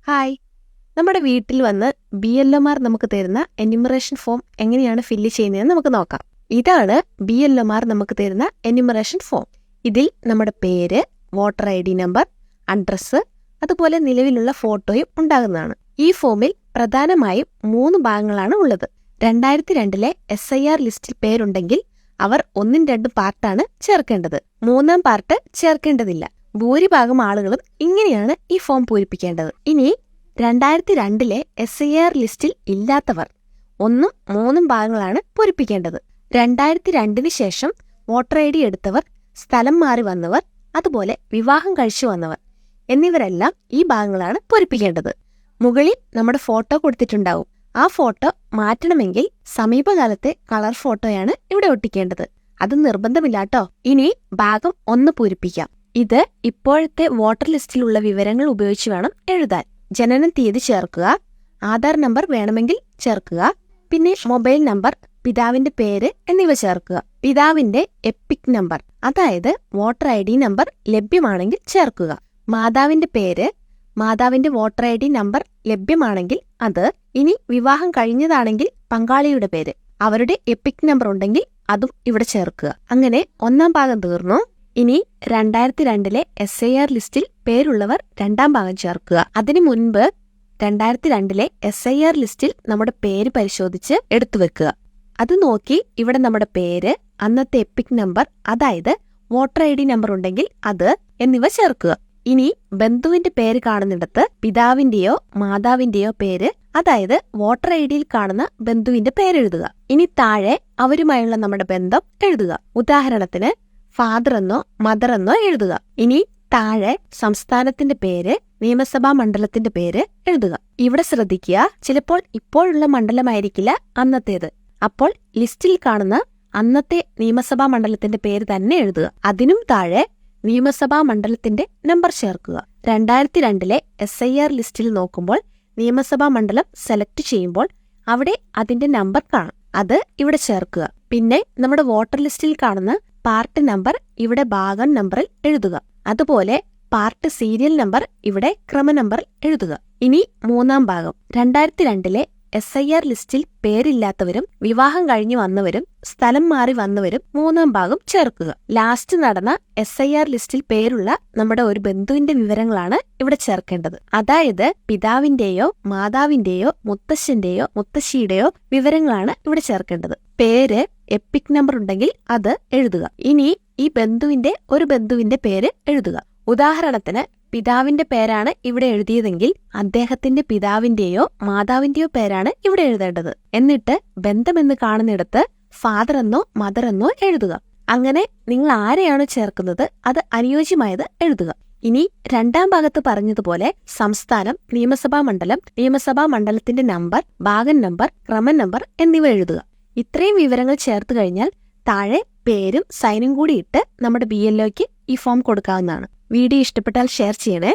Hi, നമ്മുടെ വീട്ടിൽ വന്ന് BLOമാർ നമുക്ക് തരുന്ന എന്യൂമറേഷൻ ഫോം എങ്ങനെയാണ് ഫില്ല് ചെയ്യുന്നതെന്ന് നമുക്ക് നോക്കാം. ഇതാണ് BLOമാർ നമുക്ക് തരുന്ന എന്യൂമറേഷൻ ഫോം. ഇതിൽ നമ്മുടെ പേര്, വോട്ടർ ID നമ്പർ, അഡ്രസ്സ്, അതുപോലെ നിലവിലുള്ള ഫോട്ടോയും ഉണ്ടാകുന്നതാണ്. ഈ ഫോമിൽ പ്രധാനമായും 3 ഭാഗങ്ങളാണ് ഉള്ളത്. 2002 SIR ലിസ്റ്റിൽ പേരുണ്ടെങ്കിൽ അവർ 1-2 പാർട്ടാണ് ചേർക്കേണ്ടത്. 3-ാം പാർട്ട് ചേർക്കേണ്ടതില്ല. ഭൂരിഭാഗം ആളുകളും ഇങ്ങനെയാണ് ഈ ഫോം പൂരിപ്പിക്കേണ്ടത്. ഇനി 2002 SIR ലിസ്റ്റിൽ ഇല്ലാത്തവർ 1-3 ഭാഗങ്ങളാണ് പൂരിപ്പിക്കേണ്ടത്. 2002 ശേഷം വോട്ടർ ID എടുത്തവർ, സ്ഥലം മാറി വന്നവർ, അതുപോലെ വിവാഹം കഴിച്ചു വന്നവർ എന്നിവരെല്ലാം ഈ ഭാഗങ്ങളാണ് പൂരിപ്പിക്കേണ്ടത്. മുകളിൽ നമ്മുടെ ഫോട്ടോ കൊടുത്തിട്ടുണ്ടാവും. ആ ഫോട്ടോ മാറ്റണമെങ്കിൽ സമീപകാലത്തെ കളർ ഫോട്ടോയാണ് ഇവിടെ ഒട്ടിക്കേണ്ടത്. അത് നിർബന്ധമില്ലാട്ടോ. ഇനി ഭാഗം 1 പൂരിപ്പിക്കാം. ഇത് ഇപ്പോഴത്തെ വോട്ടർ ലിസ്റ്റിലുള്ള വിവരങ്ങൾ ഉപയോഗിച്ച് വേണം എഴുതാൻ. ജനന തീയതി ചേർക്കുക, ആധാർ നമ്പർ വേണമെങ്കിൽ ചേർക്കുക, പിന്നെ മൊബൈൽ നമ്പർ, പിതാവിന്റെ പേര് എന്നിവ ചേർക്കുക. പിതാവിന്റെ എപ്പിക് നമ്പർ, അതായത് വോട്ടർ ID നമ്പർ ലഭ്യമാണെങ്കിൽ ചേർക്കുക. മാതാവിന്റെ പേര്, മാതാവിന്റെ വോട്ടർ ID നമ്പർ ലഭ്യമാണെങ്കിൽ അത്. ഇനി വിവാഹം കഴിഞ്ഞതാണെങ്കിൽ പങ്കാളിയുടെ പേര്, അവരുടെ എപ്പിക് നമ്പർ ഉണ്ടെങ്കിൽ അതും ഇവിടെ ചേർക്കുക. അങ്ങനെ 1-ാം ഭാഗം തീർന്നു. ഇനി 2002 SIR ലിസ്റ്റിൽ പേരുള്ളവർ 2-ാം ഭാഗം ചേർക്കുക. അതിനു മുൻപ് 2002 SIR ലിസ്റ്റിൽ നമ്മുടെ പേര് പരിശോധിച്ച് എടുത്തുവെക്കുക. അത് നോക്കി ഇവിടെ നമ്മുടെ പേര്, അന്നത്തെ എപ്പിക് നമ്പർ, അതായത് വോട്ടർ ID നമ്പർ ഉണ്ടെങ്കിൽ അത് എന്നിവ ചേർക്കുക. ഇനി ബന്ധുവിന്റെ പേര് കാണുന്നിടത്ത് പിതാവിന്റെയോ മാതാവിന്റെയോ പേര്, അതായത് വോട്ടർ IDയിൽ കാണുന്ന ബന്ധുവിന്റെ പേരെഴുതുക. ഇനി താഴെ അവരുമായുള്ള നമ്മുടെ ബന്ധം എഴുതുക. ഉദാഹരണത്തിന് ഫാദർ എന്നോ മദർ എന്നോ എഴുതുക. ഇനി താഴെ സംസ്ഥാനത്തിന്റെ പേര്, നിയമസഭാ മണ്ഡലത്തിന്റെ പേര് എഴുതുക. ഇവിടെ ശ്രദ്ധിക്കുക, ചിലപ്പോൾ ഇപ്പോഴുള്ള മണ്ഡലമായിരിക്കില്ല അന്നത്തേത്. അപ്പോൾ ലിസ്റ്റിൽ കാണുന്ന അന്നത്തെ നിയമസഭാ മണ്ഡലത്തിന്റെ പേര് തന്നെ എഴുതുക. അതിനും താഴെ നിയമസഭാ മണ്ഡലത്തിന്റെ നമ്പർ ചേർക്കുക. 2002 SIR ലിസ്റ്റിൽ നോക്കുമ്പോൾ നിയമസഭാ മണ്ഡലം സെലക്ട് ചെയ്യുമ്പോൾ അവിടെ അതിന്റെ നമ്പർ കാണും. അത് ഇവിടെ ചേർക്കുക. പിന്നെ നമ്മുടെ വോട്ടർ ലിസ്റ്റിൽ കാണുന്ന പാർട്ട് നമ്പർ ഇവിടെ ഭാഗം നമ്പറിൽ എഴുതുക. അതുപോലെ പാർട്ട് സീരിയൽ നമ്പർ ഇവിടെ ക്രമ നമ്പറിൽ എഴുതുക. ഇനി 3-ാം ഭാഗം. 2002 SIR ലിസ്റ്റിൽ പേരില്ലാത്തവരും വിവാഹം കഴിഞ്ഞു വന്നവരും സ്ഥലം മാറി വന്നവരും 3-ാം ഭാഗം ചേർക്കുക. ലാസ്റ്റ് നടന്ന SIR ലിസ്റ്റിൽ പേരുള്ള നമ്മുടെ ഒരു ബന്ധുവിന്റെ വിവരങ്ങളാണ് ഇവിടെ ചേർക്കേണ്ടത്. അതായത് പിതാവിന്റെയോ മാതാവിന്റെയോ മുത്തശ്ശന്റെയോ മുത്തശ്ശിയുടെയോ വിവരങ്ങളാണ് ഇവിടെ ചേർക്കേണ്ടത്. പേര്, എപ്പിക് നമ്പർ ഉണ്ടെങ്കിൽ അത് എഴുതുക. ഇനി ഈ ഒരു ബന്ധുവിന്റെ പേര് എഴുതുക. ഉദാഹരണത്തിന് പിതാവിന്റെ പേരാണ് ഇവിടെ എഴുതിയതെങ്കിൽ അദ്ദേഹത്തിന്റെ പിതാവിന്റെയോ മാതാവിന്റെയോ പേരാണ് ഇവിടെ എഴുതേണ്ടത്. എന്നിട്ട് ബന്ധമെന്ന് കാണുന്നിടത്ത് ഫാദർ എന്നോ മദർ എന്നോ എഴുതുക. അങ്ങനെ നിങ്ങൾ ആരെയാണോ ചേർക്കുന്നത് അത് അനുയോജ്യമായത് എഴുതുക. ഇനി 2-ാം ഭാഗത്ത് പറഞ്ഞതുപോലെ സംസ്ഥാനം, നിയമസഭാ മണ്ഡലം, നിയമസഭാ മണ്ഡലത്തിന്റെ നമ്പർ, ഭാഗം നമ്പർ, ക്രമ നമ്പർ എന്നിവ എഴുതുക. ഇത്രയും വിവരങ്ങൾ ചേർത്ത് കഴിഞ്ഞാൽ താഴെ പേരും സൈനും കൂടി ഇട്ട് നമ്മുടെ BLOയ്ക്ക് ഈ ഫോം കൊടുക്കാവുന്നതാണ്. വീഡിയോ ഇഷ്ടപ്പെട്ടാൽ ഷെയർ ചെയ്യണേ.